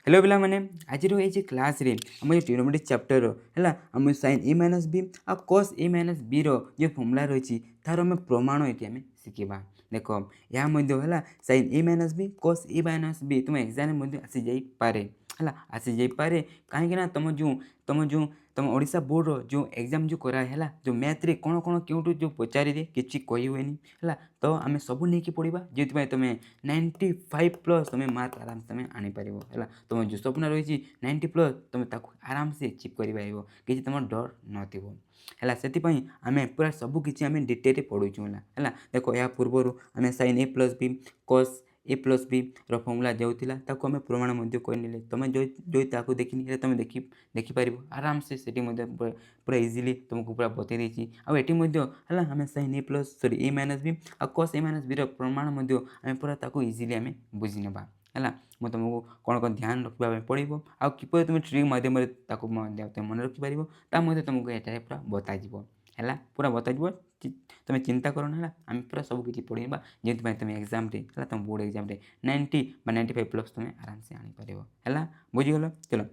Hello पिला माने आज ये क्लास रे आम जो ट्रिग्नोमेट्री चैप्टर है आम sin a माइनस बी आ cos a माइनस बी रो जो फॉर्मूला रही तार आम प्रमाण ये आम शिखा देख या है sin a minus b cos a minus b तुम एग्जाम आसी जापे है आसी जापे कहीं तुम ओडिशा बोर्ड रो जो एग्जाम जो कराए है जो मैथ रे कौन कौन क्यों जो पचारि दे किसी कही हुए है तो आम सब नहीं पढ़ा जो तुम 95+ तुम मार्क आराम से तुम आनीपर है तुम जो स्वप्न रही 90+ तुम आराम से अचिव कर कि तुम डर है से आम पूरा सबकि आम डिटेल पढ़ुचु है देख या पूर्व आम sin a plus B cos a plus B formula जाऊला आम प्रमाण करने तुम जो देखनी तुम देखिपर आराम से पूरा इजिली तुमको पूरा बतई देती आठ है आम sin a plus sorry a minus B आ cos a माइनस बी प्रमाण आम पूरा इजिली आम बुझी ना है मुझे तुमको कौन कौन ध्यान रखा पड़ो आ किपर तुम ट्रिक मध्यम मन रखिपर तुमको ये पूरा बताइज है पूरा बताइज तुम चिंता कर ना आम पूरा सबकि पढ़ा जो तुम एग्जाम तुम बोर्ड एग्जाम 90 बा 95+ तुम आराम से आनीपर है बुझीगल चलो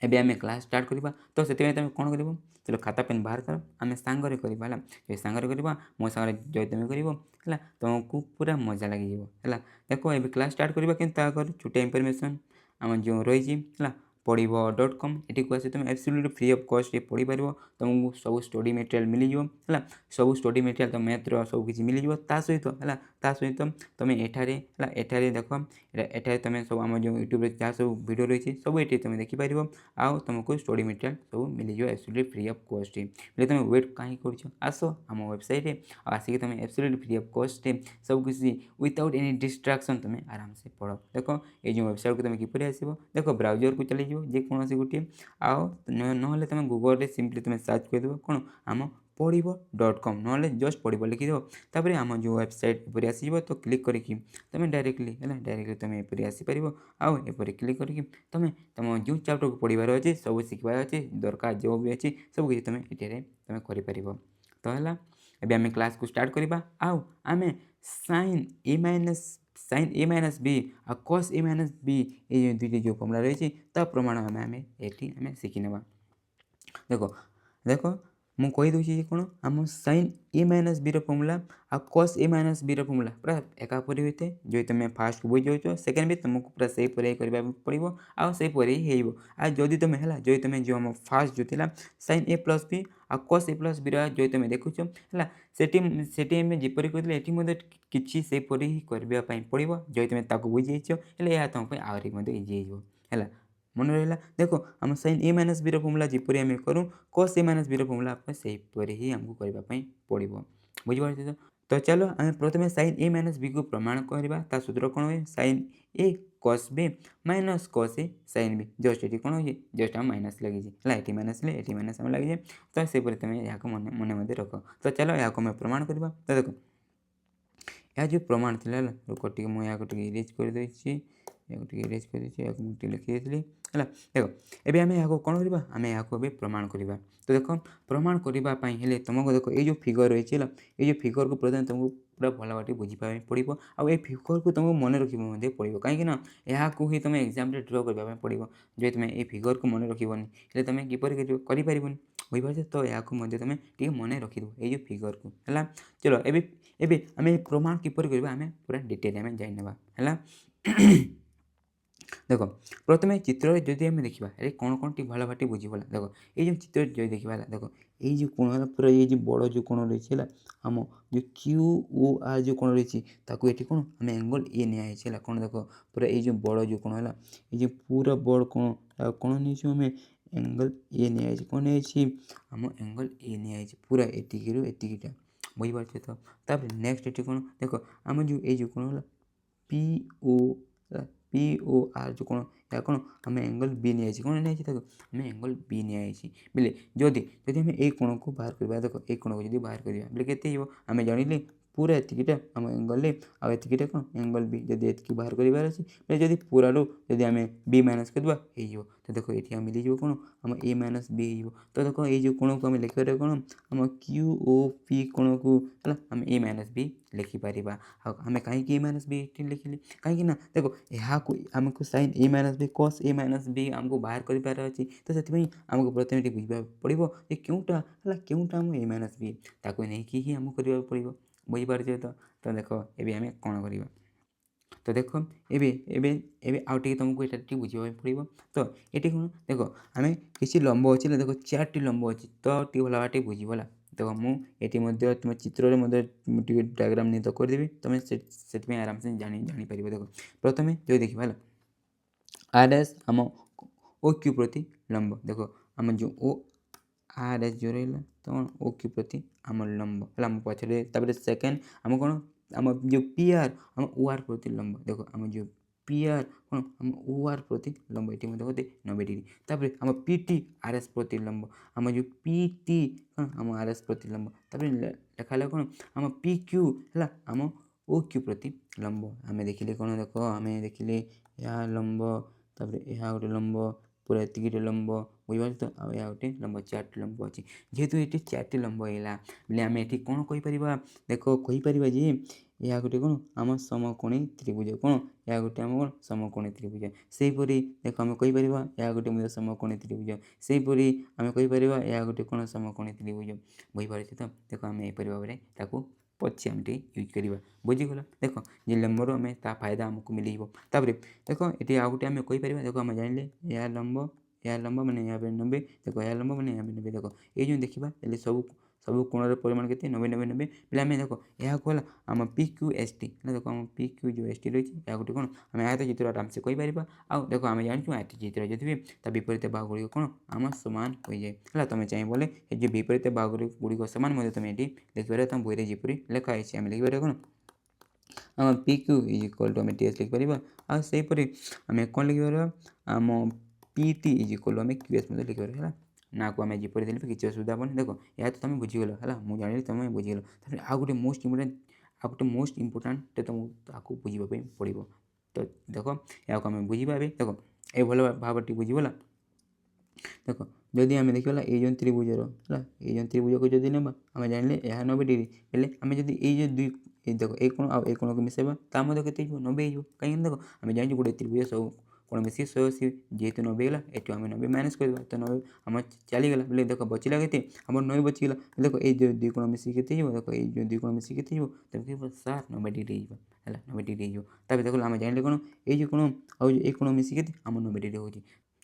एबे आम क्लास स्टार्ट करवा तो से तुम कौन कर चलो खाता पेन बाहर कर आम सांगे करवा जो सांगे करवा मो सांगे जो तुम कर तुमको पूरा मजा लगे है देखो ये क्लास स्टार्ट करवा कि छोटिया इनफर्मेशन आम जो रही है पढ़व.com ये आस तुम एब्सोल्यूटली फ्री ऑफ कॉस्ट पढ़ी पार तुमको सब स्टडी मटेरियल मिलଯିव है सब स्टडी मटेरियल तुम मैथ्र सबकि मिलଯିव सहित तुम एठारे देख एठारे तुम सब आम जो यूट्यूब जहाँ सब वीडियो रही सब ये तुम देखिपर आउ तुमको स्टडी मटेरियल सब मिलଯିव एब्सोल्यूटली फ्री ऑफ कॉस्ट तुम वेट कहीं कर आस आम वेबसाइट आसिक तुम एब्सोल्यूटली फ्री ऑफ कॉस्ट सबकि विदाउट एनी डिस्ट्राक्शन तुम आराम से पढ़ देख ये जो वेबसाइट को तुम किपर आस देख ब्राउजर को चली जेकोसी गोटे आउ ना तुम गूगल सिंपली तुम सर्च करदेव कौन आम पढ़व.com ना जस्ट पढ़व लिखिदेव तापर आम जो वेबसाइट पर आस तो क्लिक करके तुम डायरेक्टली है डायरेक्टली तुम एपरी आसीपर आउ एपरी क्लिक करके तुम तुम जो चैप्टर को पढ़ार अच्छे सब शिखबार अच्छे दरकार जो भी अच्छी सबकि तुम ये तुम कर तो है एबे आम क्लास को स्टार्ट करवा आउ आम sin a माइनस बी आ cos a माइनस बी ये दुईटी जो फर्मूला रही प्रमाण आम ये शिखी ना देखो देखो मुझे कहीदे कौन आम sin a minus B formula आ cos a minus B formula पूरा एकापरी होता है जो तुम फास्ट को बुझी जाऊँ सेकेंड भी तुमको पूरा से करने पड़ो आउ से हो आ जदि तुम है जो तुम जो आम फास्ट जो था sin a प्लस बी आ cos a प्लस बी जो तुम देखुच है से जपरी कहते किसी से करने पड़ो जो तुम बुझी जाइए तुम आहरी इजी है मन रहा देखो आम sin a minus B formula जपरी आम करूँ cos a minus B formula से ही आमको करने पड़ो बुझीपार तो चलो आम प्रथम sin a माइनस बी को प्रमाण करवा सूत्र कौन हुए sin a cos b minus cos a sin b just ये कौन हो जस्ट आम माइनस लगी है ये माइनस ये माइनस आम लगी तो से तुम यहाँ मन मन रख तो चलो यहाँ आम प्रमाण करवा तो देखो यह जो प्रमाण थी रुक टे मुझे इरेज करदे इरेज कर लिखी है देखो एबे आम यहाँ कौन करवा आम यहाँ प्रमाण करवा तो देख प्रमाण करने तुमको देख ये जो फिगर रही है ये जो फिगर को प्रथम तुमको पूरा भल भाव बुझीपा पड़ो आउ ये फिगर को तुमको मन रखा पड़ो कहीं यहाँ ही तुम एग्जाम ड्र करने पड़ो जो तुम ये फिगर को मन रखनी तुम किपर कर बुझीपार तो यहाँ तुम टे मन रखिद ये फिगर को है चलो एबे आम प्रमाण किपर करवा आम पूरा डिटेल आम जाना है देख प्रथम चित्र जदि आम देखा अरे कौन कौन टी भल भाटी बुझीगला देख ये जो चित्र जो देखा देख ये कोण है पूरा ये जो बड़ जो कोण रही है आम जो QOR जो कोण रही ये कौन आम एंगल ए निया कौन देख पूरा ये जो बड़ जो कोण है ये पूरा बड़ कोण कौन नहीं आम एंगल ए निया कौन नहीं आम एंगल ए निया पूरा एतिकू एतिकटा बुझीपार तो नेक्स्ट ये कौन देख आम जो ये जो कौन है POR जो कौन या कौन आम एंगल बी नहीं कौन नहीं देखो आम एंगल बी नहीं बोले जदि आम ए कोण को बाहर करवा देख ए कोण को जब बाहर करवा बोले के आम जान पूरा एतिकिटा आम एंगल आउ एतिकिटा कौन एंगल बी जदि एतिकी बाहर कर जदि पूरा जदि आम बी माइनस करदे हो तो देख ये आम मिल कौन आम ए माइनस बी हो तो देख ये कोण को आम लिखिपर कौन आम क्यू ओ पी कोण को आम ए माइनस बी लिखिपर आम कहीं ए माइनस बी लिखिले कहीं देख यहाँ आमको साइन ए माइनस बी कस ए माइनस बी आमको बाहर कर अच्छी तो से आमको प्रथम ये बुझा पड़ो कि क्योंटा है क्योंटा आम ए माइनस बी ताको नहीं ही आमको करने पड़ो बुझीपार तो देख ये आम कौन करवा तो देख एबे आउ टे तुमको ये बुझे पड़ो तो ये कौन देख आम किसी लंब अच्छे देख 4टी लंब अच्छी तो टी भल भाव बुझीगला देख मुझे तुम चित्र डायग्राम नहीं तो करदेवी तुम से आराम से जापर देख प्रथम जो देखा आर एस आम ओ क्यू प्रति लंब देख आम जो ओ आर एस जो रहा तो कौन ओ क्यू प्रति आम लंब है आम पछे सेकेंड आम कौन आम जो पी आर आम ओ आर प्रति लंब देख आम जो पी आर कौन आम ओ आर प्रति लंब ये देखते 90 डिग्री तापर आम पी टी आर एस प्रति लंब आम जो पी टी कौन आम आर एस प्रति लंब तापर लिखा कौन आम पी क्यू है आम ओ क्यू प्रति लंब आम देखिले कौन देख आम देखिले या लंब तापर यह गोटे लंब पूरा एतिक लंब बुझे तो आ गोटे लंब 4टी लंब अच्छी जेहेतु ये 4टी लंब है बोले आम ये कौन कहीपर देख कहीपर जे यह गोटे कौन आम समकोणी त्रिभुज कौन यह गोटे आम कौन समकोणी त्रिभुज सेहीपरि देख आम कहीपर यह गोटे मुझे समकोणी त्रिभुज सेहीपरि आम कहीपर यह गोटे कौन समकोणी त्रिभुज बुझीपार तो देख आम यहपरि भाव पचे आम यूज करवा बुझीगला देख जे लंबर आम ता फायदा आमको मिल तापर देख ये आउ गए आम कहीपर देख आम जान यह लंब मैंने यहाँ पे 90 देख यह लंब मैंने यहाँ पे 90 देख ये जो देखा सब सब कोण परिमाण के 90 90 90 बोले आम देख यह कहला आम पी क्यू एस टी देख आम पी क्यू जो एस टी रही है गोटे कौन आम आयत चित्र आराम से कहीपर आउ देख आम जानूँ आयत चित्र जो थे ता विपरीत बाहु गुड़िक कौन आम सामान हो जाए है तुम चाहिए बोले ये विपरीत बाहु गुड़िक सामान तुम ये लिखिपर तुम बही जीपरी लिखाई आम लिखिपर कौन आम P Q is equal to आम टी एस लिखिपर आईपरी आम कौन लिखिपर आम P T is equal to आम क्यू एस लिखिपर है ना को आम जीपरी देख किसी असुविधा हेनी देख या तो तुम बुझीगल है मुझे जानी तुम बुझीगल आउ गोटे मोस्ट इम्पोर्टाट तुमको बुझापी पड़ो तो देख या आम बुझा देख ये भल भावटी बुझीगला देख जदि आम देखा ये जो त्रिभुजर है ये जो त्रिभुज को जब ना आम जान यह 90 डिग्री बोले आम जब ये दुई देख एक कोण आउ एक कोण को मिसेबा ता के 90 हो कहीं देख आम जान गोटे त्रिभुज सब कोण मिसी 180 जेहेतु 90 है ये आम 90 माइनस कर तो 90 आम चलीगला बोले देख बचला के आम 90 बचीगला देख ये जो दुई कोण मिसी के देख ये जो दुई कोण मिसी के तब सार 90 डिग्री है 90 डिग्री हो देख आम जान कौन ये जो कोण आउ ये कोण मिसी के आम 90 डिग्री हो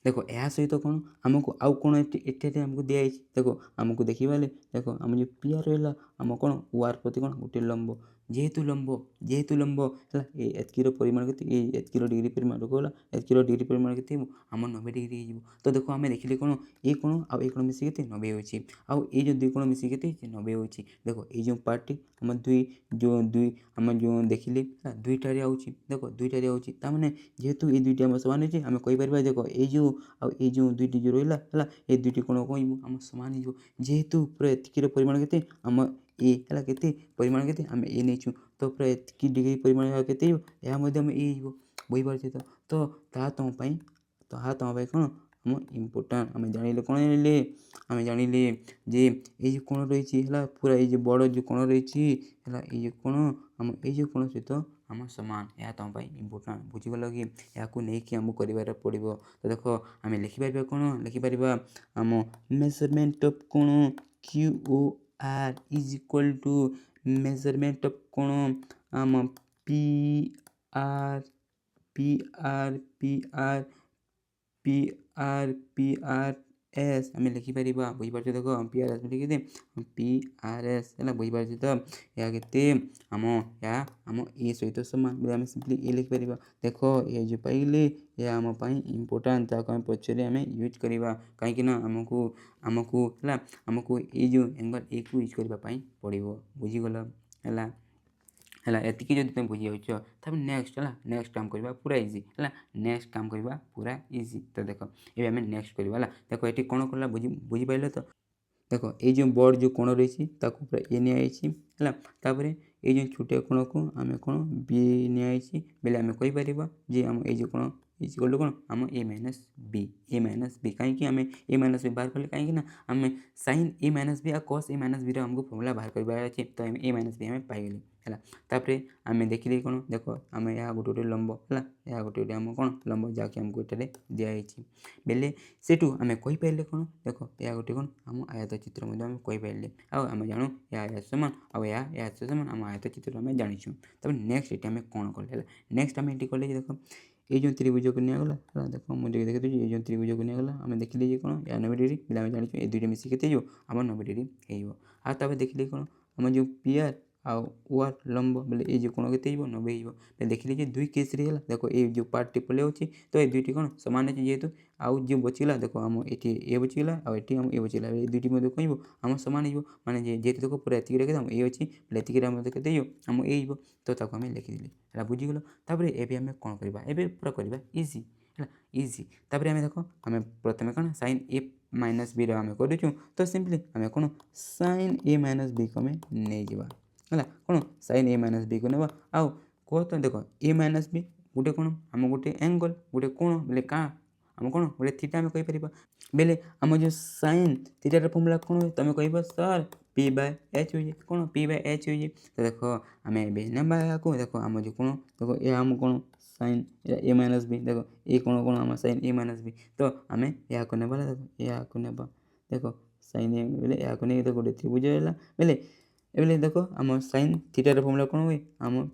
देख यह सहित कौन आमको आउ कौन एटे आमको दिखाई देख आमको देखा देख आम जो पी आर रहा आम कौन वार प्रति कौन गोटे लंब जेहेतु लंब है एतकीर परिमाण के एतकीर डिग्री परिमाण गला एतकीर डिग्री परिमाण के आम 90 डिग्री हो तो देख आम देखिले कौन ये कोण आउ ये कोण मिसी के 90 होची आउ ये जो दुई कोण मिसी के 90 होची देख ये जो पार्टी आम दुई आम जो देखिले दुईटारे आउची देख दुईटारे आउची तामाने जेहेतु ये दुईटी आम समान होची आम कहीपर देख ये जो आउ ये जो दुईटी जो रहा है ये दुईटी कोण कौन आम सामान हो जेहेतु पूरा एतकीर परिमाण के आम ए है के परिमाण के आम ए नहीं तो पूरा एतकी डिग्री परिमाण के आम ए बुझीपार तो ता तुम कौन आम इम्पोर्टाट आम जान कौन जान आम जानिले जे ये कोण रही है पूरा ये बड़ जो कोण रही है ये कोण आम ये कोण सहित आम सामान यह तुम इम्पोर्टाट बुझीगल कि या नहीं आमको कर पड़ो तो देख आम लिखिपर कौन लिखिपर आम मेजरमेंट ऑफ कोण Q O R is equal to measurement of कोण आम P R P R P R P R P R S आम लिखिपर बुझीपार देख पी आर एस लिखिदे पी आर एस है बुझीपार तो या के आम या आम ए सहित सामान बोले आम सिंपली ए लिखिपर देख ये जो पाइले ये आम इम्पोर्टाट ताको आम पछरे आम यूज करवा कहीं आमको आमको है आमको ये जो एंगल ए को यूज करने पड़ो बुझीगल है एतिक जब तुम बुझी जाऊँ तब नेक्स्ट है नेक्स्ट काम करवा पूरा इजी है नेक्स्ट काम करवा पूरा इजी तो देख ये आम नेक्स्ट करवा देख ये कौन कला बुझीपारे तो देख ये जो बड़ जो कोण रही पूरा ए नहीं है ये जो छोटे कोण को आम कौन बी नियाई बेले आम कहीपर जे आम ये कोण इज इक्वल टू कौन आम ए माइनस बी कहीं आम ए माइनस बी बाहर कले कहीं आम sign A minus B uh cos A minus B आमको फॉर्मूला बाहर करबार अच्छे तो ए माइनस बी आम पाइगली है तापर आम देखिले कौन देख आम यहाँ गोटे गोटे लंब है यहाँ गोटे गोटे आम कौन लंब जहाँकि आमको ये दिखाई बेले सेठू आम कहीपर कौन देख यह गोटे कौन आम आयत चित्र आम कहीपर आम जानू या आयत सामान आयत सामान आम आयत चित्र आम जाचु तब नेक्स्ट ये आम कौन कले नेक्स्ट आम ये कले देख ये जो त्रिभुज को निगला देख मुझे देखी ये जो त्रिभुज को निगला आम देखिले ये कौन या 90 डिग्री बोले आम जाचु ये दुईटा मिसिक के आम 90 डिग्री हो देखिले कौन आम जो पीआर आउ ओआर लंब बोले ये कोण के 90 हो देखिले जे दुई केस रे देखो ये जो पार्ट पले अच्छी तो ये दुईटी कौन सामान अच्छे जेहेतु आउ जो बचीगला देख आम ये ए बचीगला आम ए बचीगला ये दुईटी कह आम सामान हो माने जेहेतु देख पूरा एति रखी ये अच्छी बोले एति के आम ए तो आम लिखिदेली है बुझीगल तापर एबे आम कौन करवा एबे पूरा करवा इजी है इजी तापर आम देख आम प्रथम कौन साइन ए माइनस बी आम करूँ तो सिंपली आम कौन साइन ए माइनस बी को आम नहीं जावा है कौन साइन ए माइनस बी को ना आउ कह तो देख ए माइनस बी गोटे कौन आम गोटे एंगल गोटे कोण बोले क्या आम कौन गोटे थीटा आम कहीपर बेले आम जो साइन थीटार फर्मूला कौन हुए तुम कह सर पी बाय एच हो जाए कौन पी बाय एच हो जाए तो देख आम ए को देख आम जो कौन देख ये आम कौन साइन ए माइनस बी देख ये कौन कौन आम साइन ए माइनस बी तो आम या को नेबा देख या को नेबा देख साइन ए बोले या को नहीं गोटे त्रिभुज है बेले एबले देख आम साइन थीटार फर्मूला कौन हुए आम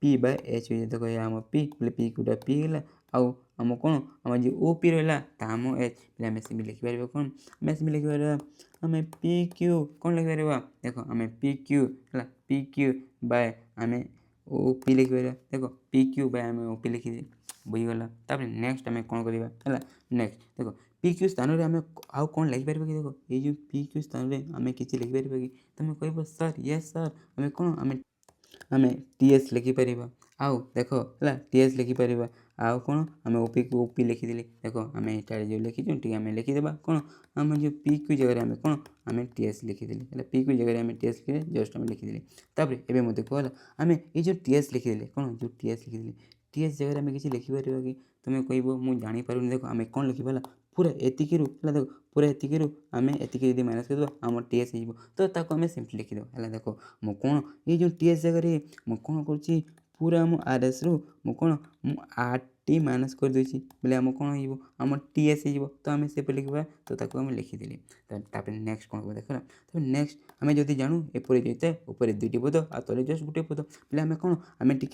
पी बाय एच हो देख ये आम पी बोले पी कोटा पी है आउ आम कौन आम जो ओ पी रहा आम एच बोले आम सी लिखिपर कौन आम सी लिखिपर आम पी क्यू कौन लिखिपर देख आम पी क्यू है पी क्यू बाय आम ओ पी लिखिपर देख पी क्यू बाय आम ओ पी लिखिदे बुझीगला तापर नेक्स्ट आम कौन करवा है नेक्स्ट देख पी क्यू स्थान में आम आउ कौन लिखिपर कि देख ये जो पी क्यू स्थान में आम किसी लिखिपर कि तुम कह सर यस सर आम कौन आम टी एस लिखिपर आउ देख है टी एस लिखिपर आउ कौन आम ओपी को ओपी लिखिदेली देख आम ये जो लिखीचु टी आम लिखिदेबा कौन आम जो पी क्यू जगह आम कौन आम टी एस लिखिदेली है पी क्यू जगह आम टी एस लिखे जस्ट आम लिखिदेली तापर एबे मते कहला आम ये जो टी एस लिखिदेली कौन जो टी एस लिखिदेली टी एस जगह आम किसी लिखिपर कि तुम कह मुझे जापर देख आम कौन लिखा पूरा एतिकु है देख पूरा एतिकु आम एतिक यदि माइनस कर आम टी एस हो तो आम सिंपली लिखिद है देख मु कौन ये जो टी एस जगह मु कौन कर पूरा आम आर एस रु मु कौन मु आर टी माइनस कर देछि बोले आम कौन हो आम टी एस हो तो आम से लिखा तो आम लिखिदेली तापर नेक्स्ट कौन देख तो नेक्स्ट आम जब जानू एपरी जाए ऊपर दुईटी पद आ तले जस्ट गोटे पद बोले आम कौन आम टी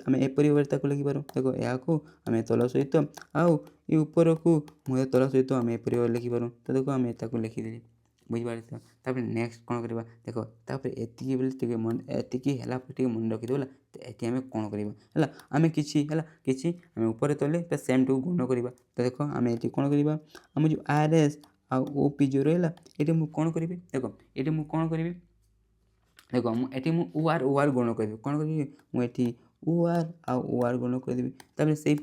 आम एपरी भाव लिखिपार देख या आम तल सहित आउ ये ऊपर को मुझे तल सहित आम एपरी लिखिपार तो देख आम लिखिदेली बुझिपार तापर नेक्स्ट कौन करवा देख तापर एति बोले मन एति मन रखिदेव ये आम कौन करवा है आम किसी आम ऊपर तले सेम टू गुण करवा तो देख आम ये कौन करवा आम जो आर एस आ ओ पी जो रहा ये मुझे कौन करी देख ये मुझे कौन करी देख मुझे मुझे ओ आर गुण करी कौन करी मुझे ओ आर ओ आर गुण करदेवी तापर से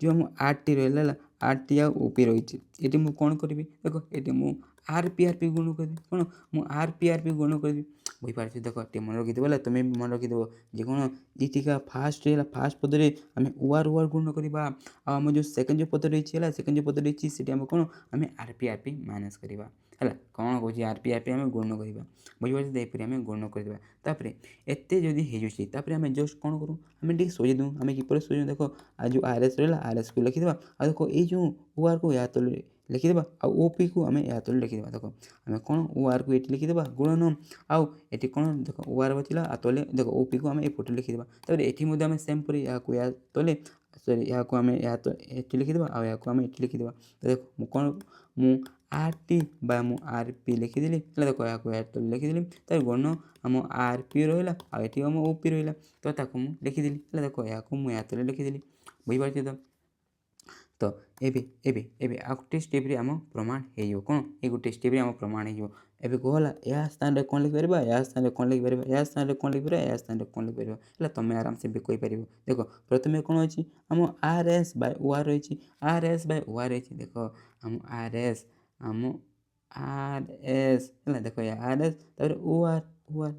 जो आम आर टी रहा आर टी आ ओ पी रही ये मुझे कौन करी देख ये मुझे आर पी गुण करदेवी कौन मुझे आर पी गुण करदेवी बुझीपार देख टे मन रखिदेव तुम्हें भी मन रखिदेव जे कौन ये फास्ट रहा फास्ट पदे आम ओ आर गुण करवा आम जो सेकेंड जो पद रही है सेकेंड जो पद रही है आम कौन आम आर पी माइनस करवा है कौन कौन आर पी आम गुण करवा बुझीपार यहपरी आम गुण करदेवा तापर एत जदि होतापर आम जस्ट कौन करूँ आम टे सजे दूँ आम किपर सजे देख आज जो आर एस रहा आर एस को लिखिदेवा आ देख ये जो ओ आर को या तले लिखिदेवा आ ओ पी को आम या तले लिखिदेवा देख आम कौन ओ आर को ये लिखिदेवा गुणन आउ ये कौन देख ओ आर बचला आ तले देख ओ पी को आम एपटे लिखिदेवा तापर ये आम सेम पर या तले सॉरी या आम या तो ये लिखिदेवा आ या आम ये लिखिदेवा तो देख मु कौन मु आर टी बा मु आर पी लिखिदेली देख या तले लिखिदेली तार गण आम आर पी रहा आम ओ पी रहा तो मुझे लिखिदेली देख या मुझे तले लिखिदेली बुझीपार तो एबे एबे एबे आ गोटे स्टेप रे आम प्रमाण हो कौन ये गोटे स्टेप रे आम प्रमाण हो एबे कहला या स्थान रे कौन लिखिपर या स्थान रे कौन लिखिपर या स्थान रे कौन लिखिपर या स्थान रे कौन लिखिपर है तुम आराम से भी कहीपर देख प्रथम कौन अच्छी आम R S by O R रही R S by O R रही देख आम आर एस है देख आर एस ओ आर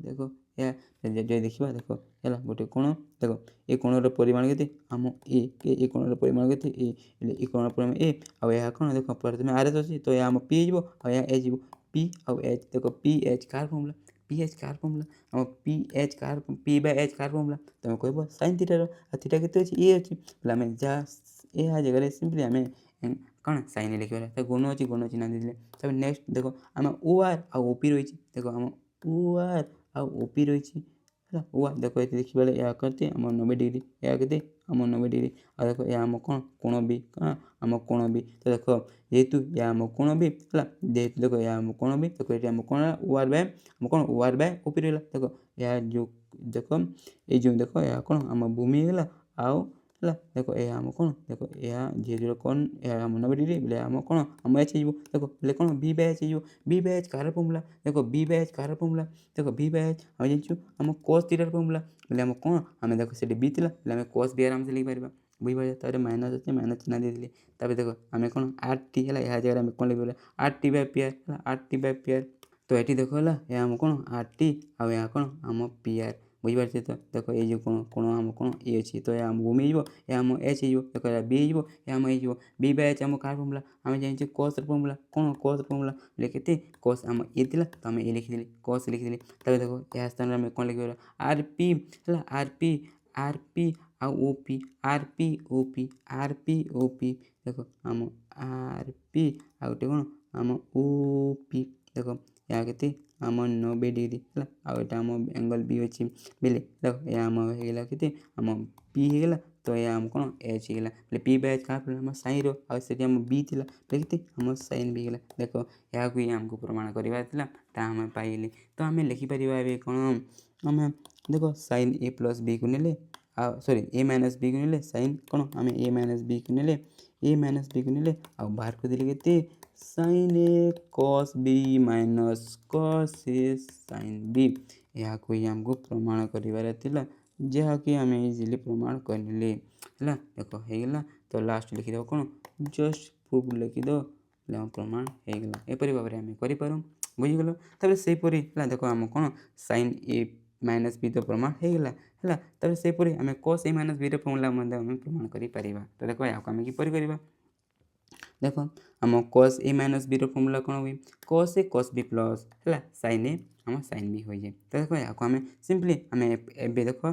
देख या देखिए देखो है गोटे कोण देख ए कोणर परिमाण के आम ए कोणर परिमाण के ए कोणर परिमाण ए आ कौन देख प्रथम आर एस अच्छी तो आम पी हो एच हो पी आउ एच देख पी एच कार फर्मुला पी एच कार फर्मुला आम पी एच कार पी बाय एच कार फर्मुला तुम कह साइन थीटार थीटा के अच्छी ए अच्छी आम जहाँ जगह सिंपली आम कौन साइन लिखा गुण अच्छी चिन्ह दे तब नेक्स्ट देख आम ओ आर आ ओपी रही देख आम ओ आर आ ओपी रही ओ आर देख ये देखिए या करते आम 90 डिग्री या के आम 90 डिग्री आ देख या आम कौन कोण भी कहाँ आम कोण भी तो देख जेहेतु या आम कोण भी है जेहेतु देख या आम कोण भी देख ये आम कोण ओ आर बाय आम कौन ओ आर बाय ओपी रहा देख या जो देख ये जो देख या कौन आम भूमि है आउ है देख ये आम कौन देख या जे कौन आम 90 डिग्री बोले आम कौन आम एच हो देख बोले कौन बी बाय एच हो बी बाय एच कार फर्मुला देख बी बाय एच कार फर्मुला देख बी बाय एच आम जानूँ आम कॉस थीटार फर्मुला बोले आम कौन आम देख से बी थी बोले आम कॉस बी आराम से लिखिपर बुझे तार माइनस अच्छे माइनस चिन्ह दे तब देख आम कौन आर टी है यहाँ जगह कौन लिखे R T by P R R T by P R तो ये देख है आम कौन आर टी आ यहाँ कौन आम पी आर बुझीपारे तो देख ये जो कौन कौन आम कौन ये अच्छी तो आम भूमि हो आम एच हो देख बी हो आम एच हो बी बाय एच आम कार फर्मुला आम जानते कॉस फर्मुला कौन कॉस फर्मुला लिखे कॉस आम ए थी तो आम ए लिखिदी कॉस लिखिदी तब देख यह स्थान में कौन लिखे आर पी है आर पी आ O P R P O P R P O P देख आम आर पी आ गोटे कौन आम ओ पी देख या के आम 90 डिग्री है आम एंगल बी अच्छी बेले देख ये आम होगा के आम पी होगा तो ये आम कौन एच होगा बोले पी बाय एच क्या आम साइन रो आम बी थी देखते आम साइन भी होगा देख या आमको प्रमाण करवा आम पाइले तो आम लिखिपर कौन आम देख साइन ए प्लस बी को नेले सॉरी ए माइनस बी को नेले साइन कौन आम ए माइनस बी को नेले ए माइनस बी को नेले आ बाहर को देले के sign A cos B minus cos A sine B या कोई आमको प्रमाण कर जहाँकि आम इजिली प्रमाण करले है देख होगा तो लास्ट लिखिद कौन जस्ट प्रूफ लिखिद प्रमाण होगा एपरी भाव में आम करूँ बुझीगल तब से देख आम कौन साइन ए माइनस बी तो प्रमाण होगा है तब से आम cos A minus B formula आम प्रमाण कर तो देख या आम किपर करवा देख आम cos A minus B formula कौन हुए cos A cos B plus है साइन ए आम साइन बी हो जाए तो देख या आम सिंपली आम एबे देख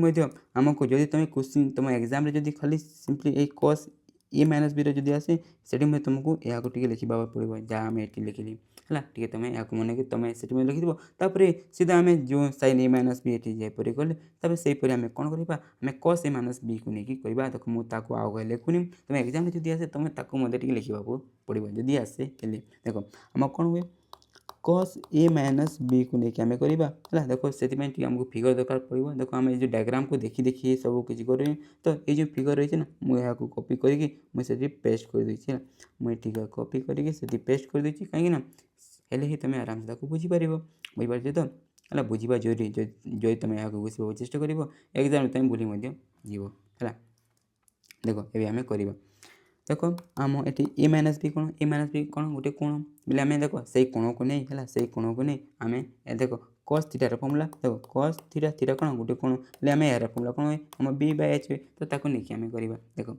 ये आमको जब तुम क्वेश्चन तुम एग्जाम जब खाली सिंपली ये कॉस ए माइनस बी जब आसे से तुमको या लिखा पड़ो जहाँ आम ये लिखिली है टे तुम या मन कि तुम से लिखिद तापर सीधा आम जो साइन ए माइनस बी ये जापर गले तब से आम कौन करवा आम कॉस ए माइनस बी को लेकिन कहवा देख मुझे आउ गए लिखुनी तुम एग्जाम जब आसे तुम मत लिखा पड़ो जदि आसे देख आम कौन हुए कॉस ए माइनस बी को लेकिन आम करवा है देख से आमको फिगर दरकार पड़ो देख आम जो डायग्राम को देखी देखी सब किसी कर तो ये जो फिगर रही है ना मुझे कॉपी करके मुझे पेस्ट कर देती मुझे कॉपी करके पेस्ट कर देती कहीं हेले ही तुम आराम से बुझीपार बुझीपार तो है बुझा जरूरी जो तुम यहाँ बुझे चेष्टा कर एग्जाम तुम भूली है देख ये आम करवा देख आम ये ए माइनस बी कौन गोटे कोण बोले आम देख से कोण को नहीं है से कोण को नहीं आम देख कॉस थीटार फर्मुला देख कॉस थीटा थीटा कौन गोटे कोण बोले आम यार फर्मुला कौन हुए आम बी बाय एच हुए तो नहीं आम करवा देख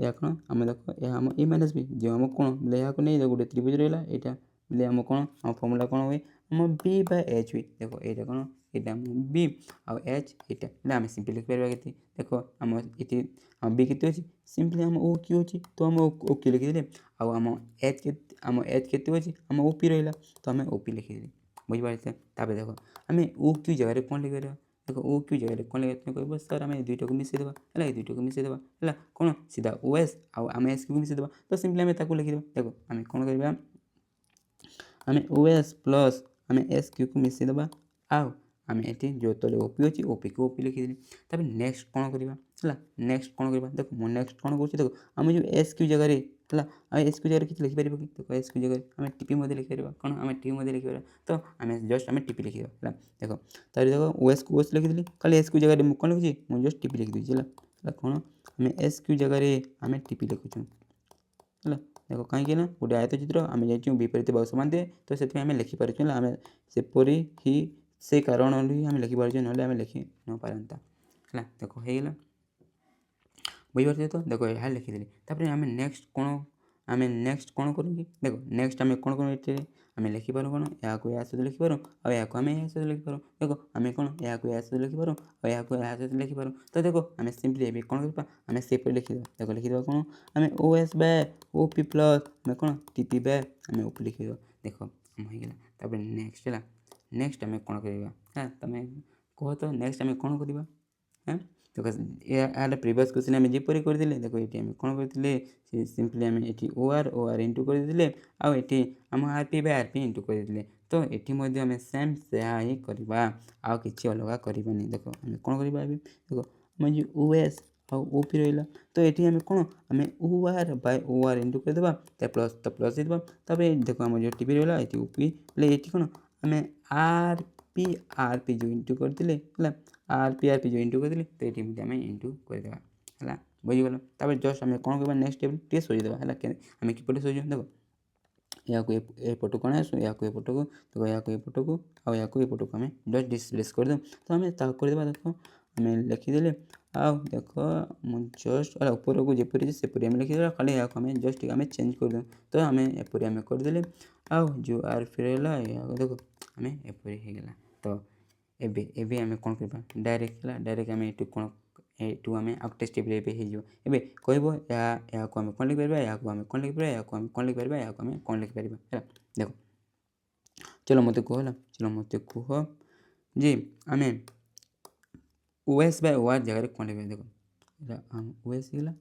या कौन आम देख यह आम ए माइनस बी जो आम कोण बोले यहाँ नहीं देख गोटे त्रिभुज रहा यहाँ बोले आम कौन आम फर्मुला कौन हुए आम बी बाय एच हुए देख ये कौन ये बी आउ एच यहाँ आम सिंपली लिखिपर के देख आम ये आम बी के सिंपली आम ओ क्यू अच्छी तो आम ओ क्यू लिखिदे आम एच के अच्छी आम ओ पी रहा तो आम ओ पी लिखिदे बुझीपारे तापर देख आम ओ क्यू जगह कौन लिख देख ओ क्यू जगह कौन लिख तुम कह सर आम दुईटा को मिसेदेवा है दुईटा को मिसेदेवा है कौन सीधा ओ एस आम एस को मिसेदेवा तो सिंपली आम लिखिदेवा देख आम कौन करवा आम ओ एस प्लस आम एस क्यू को मिसेदेवा आउ आम ये जो तले ओपी अच्छी ओपी को ओपी लिखिदेली तब नेक्स्ट कौन करवा है नेक्स्ट कौन करवा देख मुझे नेक्स्ट कौन कर देख आम जो एस क्यू जगह है आम एस क्यू जगह किसी लिखिपर कि देख एस क्यू जगह आम टीपी लिखिपर कौन आम टी लिखिपर तो आम जस्ट आम टीपी लिखिदेवा है देख तार देख ओ एस को ओएस लिखिदेली खाली एस क्यू जगह कौन लिखुची मुझे जस्ट टीपी लिखिदी है कौन आम एस क्यू जगह आम टीपी लिखुचु है देख कहीं गोटे आयत चित्र आम जाइए विपरीत बाहु समान दे तो से लिखिपार आम सेपरी ही से कारण आम लिखिपारे ना आम लिखि न पारता है देख होगा बुझीपारे तो देख यह लिखिदेली तापर आम नेक्स्ट कौन करूँ कि देख नेक्स्ट आम कौन करूँ आम लिखिपार कौन या सहित लिखिपार आम या सहित लिखिपार देख आम कौन या सहित लिखिपार या सहित लिखिपार तो देख आम सिंपली ए कौन आम सेपटे लिखिद देख लिखिद कौन आम O S by O P plus आम कौन टी पी बाय आम ओ पी लिखिद देख आम होगा नेक्स्ट है नेक्स्ट आम कौन करवा तुम कह तो नेक्स्ट आम कौन करवा हाँ देख यार प्रिवियस क्वेश्चन आम जपरी करदे देख ये कौन करते सिंपली आम ये ओ आर इंटू करदे आउे आम R P by R P into करदे तो ये आम सेम से ही करवा आउ कि अलग करवानी देख आम कौन करवा देख आम जो ओ एस आउ ओ पी रहा तो ये आम कौन आम O R by O R into करदे प्लस तो प्लस देदेबा देख आम जो टी रहा ये ओ पी ये कौन आम आर पी जो इंटू करदे आर पी जो इंटू करदे तो ये आम इंटू करदे है बुझीगल तब जस्ट आम कौन करवा नेक्स्ट टेबल टे सजेदेवा है आम किपटे सजु देख या एपट कौन आसो या एपट को देखो या एपट को आउट को आम जस्ट डिस्प्लेस करदे तो आम करदे देख आम लिखिदे आउ देख जस्ट ऊपर को जपरी सेपरी आम लिखिदे खाली या आम जस्ट आम चेंज करदे तो आम एपरी आम करदे आउ जो आर पी रहा देख आम एपरी होगला तो एबे आम कौन करवा डायरेक्ट आम ये कौन यू आम आउटे स्टेप एबे कह या कौन लिखिपर या कौन लिखिपर या कौन लिखिपर या कौन लिखिपर है देख चलो मत कह चलो मत कह जे आम O S by O R जगह कौन लिख देख आम ओ एस होगा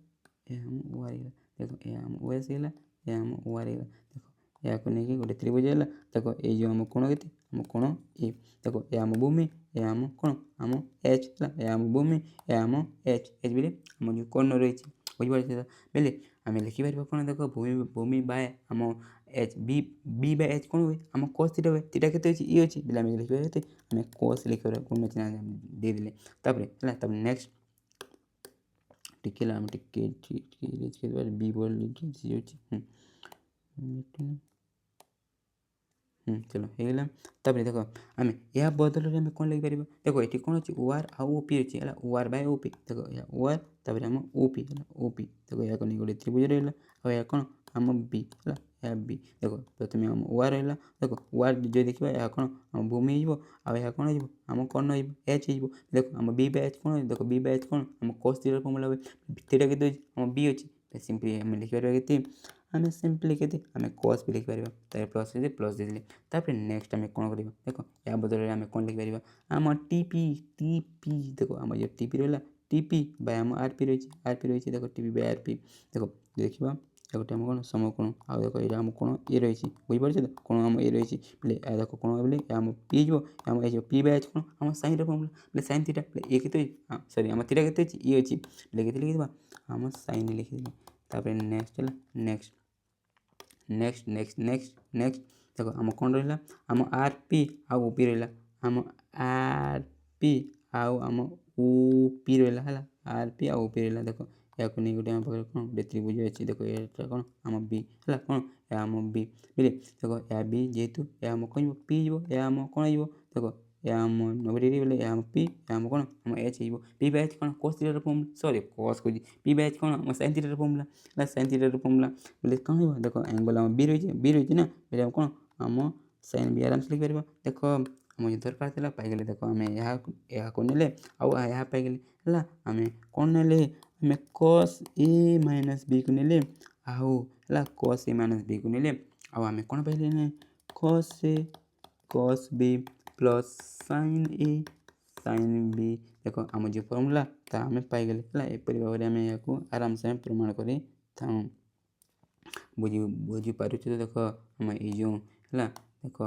आम ओ आर देख ये आम ओ एस होगा ये आम ओ आर देख या नहीं गोटे त्रिभुज है देख ये जो आम कोण के आम कोण ए देख ये आम भूमि ये आम कोण आम एच है आम भूमि ये आम एच बेले आम जो कर्ण रही बुझीपारे बेले आम लिखिपर कौन देख भूमि बाय आम एच बी बाय एच कौन हुए आम कस थीटा हुए थीटा के ये अच्छी बेले आम लिखिपर आम कस लिखिपर गुण चिन्ह देदेले तब नेक्स्ट टिके आम टिके बी बोल चलो होगला तब देख आम या बदल आम कौन लिखिपर देख ये कौन अच्छी ओ आर आउ ओ पी अच्छी है O R by O P देख या ओ आर तब आम ओ पी देख या गोटे त्रिभुज रहा या कौन आम बी है या बी देख प्रथम आम ओ आर रहा देख ओ आर जो देखा या कौन आम भूमि हो कौन हो आम कर्ण एच हो देख आम बी बाय एच कौन देख बी बाय एच कौन आम कस थीटा फर्मुला हुए थीटा के आम बी अच्छी सिंपली आम लिखिपर के आम सिंपली के आम कस भी लिखिपर प्लस प्लस देदेले तापर नेक्स्ट आम कौन कर देख या बदल आम कौन लिखिपर आम टीपी देख आम जो टीपी रहा टीपी बाय आम आर पी रही देख टीपी बाय आर पी देख देखा गोटे आम कौन समय कोण आ देख ये आम कोण ये रही बुझीपारे तो कोण आम ये रही बोले देख कोण बोले आम पी आम पी बाय एच कोण आम साइन फर्मुला बोले साइन थीटा ये के सॉरी आम थीटा के ये अच्छी लिखिद लिखिद आम साइन लिखिद तापर नेक्स्ट है नेक्स्ट देख आम कौन रहा आम आर पी आउ ओ पी रहा आम आर पी आउ आम ओ पी रहा है आर पी आउ ओ पी रहा देख या नहीं गोटे आम पाखे कौन गोटे त्रिभुज अच्छी देख ये कौन आम बी है कौन आम बी बुझे देख या बी जेहेतु आम कौन पी या आम कौन हो देख या आम 90 डिग्री बोले आम पी आम कौन आम एच हो पी बाय एच कौन कस थीटा फर्मुला सॉरी कस कह पी बाय एच कौन आम sine theta formula sine theta formula बोले कौन हो देख एंगल आम बी रही ना बोले आम कौन आम साइन बी आराम से लिखिपर देख आम जो दरकार था पाइगले देख आम यहाँ को नेले आउ यहाँ पाइगले है आम कौन नेले आम कस ए माइनस बी को नेले आउ है कस ए माइनस बी को नेले आउ आम कौन पाइले ना cos B plus sine B देख आम जो फर्मुला ता आम पाइगले है एपरी भाव में आम यहाँ आराम से प्रमाण कर बुझीपार तो देख आम ये जो है देख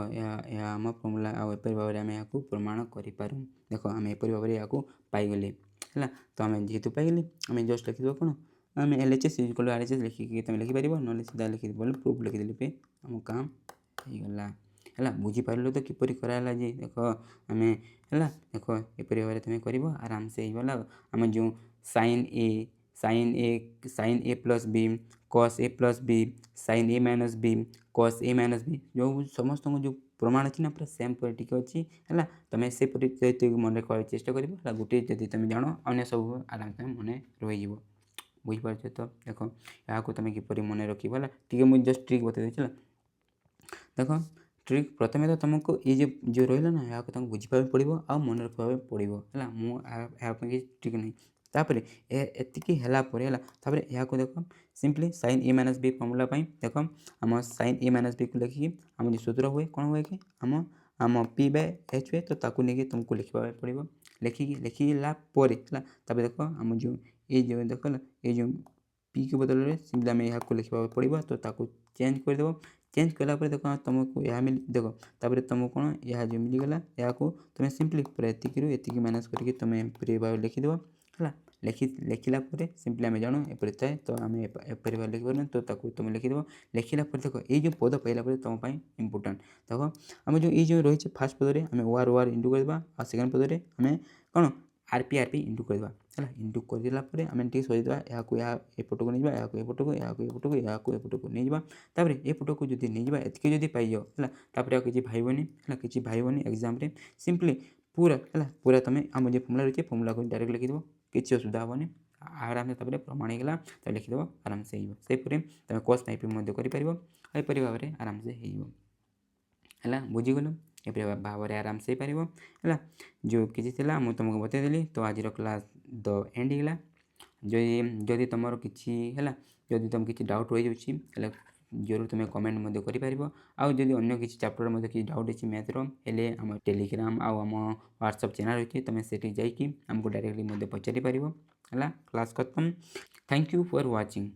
या आम फर्मुला आपर भाव में आम यहाँ प्रमाण करूँ देख आम एपरी भाव यहाँ पाइगले है तो आम जेहेतु पाइगले आम जस्ट लिखिद कौन आम L H S equal R H S लिखिकी तुम लिखिपर ना सीधा लिखिद बोले प्रूफ लिखिदेली पे आम काम होगला है बुझीपार तो किपर कराला जे देख आम है देख एपरी भाव तुम कर आराम से होगला आम जो साइन ए प्लस बी कस ए प्लस बी साइन ए माइनस बी कस ए माइनस बी जो समस्त जो प्रमाण अच्छी ना पूरा सेम पर टिके अच्छी है तुम से मन रखा चेष्टा कर गोटे जब तुम जान अन्य सब आराम से मन रही बुझीपार तो देख यहाँ तुम किपर मन रख टे मुझे जस्ट ट्रिक बता देती देख ट्रिक प्रथम तो तुमको ये जो रहा ना यहाँ तुमको बुझीपा पड़ो आ मन रखा पड़ो है मुझे ट्रिक नहीं तापर एतिकी है यहाँ देख simply sin a minus B formula देख आम sin a माइनस बी को लिखिकी आम जो सूत्र हुए कौन हुए कि आम p बाय h हुए तो ताकू लेकिन तुमको लिखा पड़ो लिखला देख आम जो ये जो देख ये जो p के बदल में सिंपली आम यहाँ लिखा पड़ो तो ताकू चेंज करदेव चेंज कलापर देख तुमको यह मिल देख तापर तुमको कौन यह जो मिलगला यहाँ तुम सिंपली पूरा एतिकी माइनस करके तुम लिखिदेव है लिखला सिंपली आम जानू एपरी थाए तो आम एपरी भाव लिखिपार तो ताकू तुम लिखिदेव लिखला देख ये जो पद पाइला तुम इम्पोर्टाट देख आम जो ये रही फास्ट पदे आम ओआर ओआर इंटू करवा और सेकेंड पदे आम कौन आरपी आरपी इंटू करवा है इंटू करदेला आम टे सजा यहाँ एपटू नहीं यहाँ एपटू यहाँ एपटू यहाँ एपटू नहीं जापर एपटू जो नहीं जावा एतिक जब पाइज है किसी भाईबनी है किसी भाईबनी एग्जाम सिंपली पूरा है पूरा तुम आम जो फर्मूला रही फर्मूला को डायरेक्ट लिखिदेव किसी असुविधा हेनी आराम से प्रमाण होगा तो लिखिदेव आराम से होपरी तुम कस टाइपिंग कर भाव में आराम से है बुझीगल एपरी भाव में आराम से है जो किसी मुझे तुमको बतईदेली तो आज क्लास द एंड होगा जदि तुम किसी है जदि तुम किसी डाउट रही जाए जरूर तुम कमेंट कर आदि अन्य किसी चैप्टर किसी डाउट अच्छी मैथ्र हेल्ले आम टेलीग्राम आम व्हाट्सएप चैनल अच्छी तुम से जाकि आमको डायरेक्टली पचारि पार है क्लास खत्म थैंक यू फॉर वाचिंग।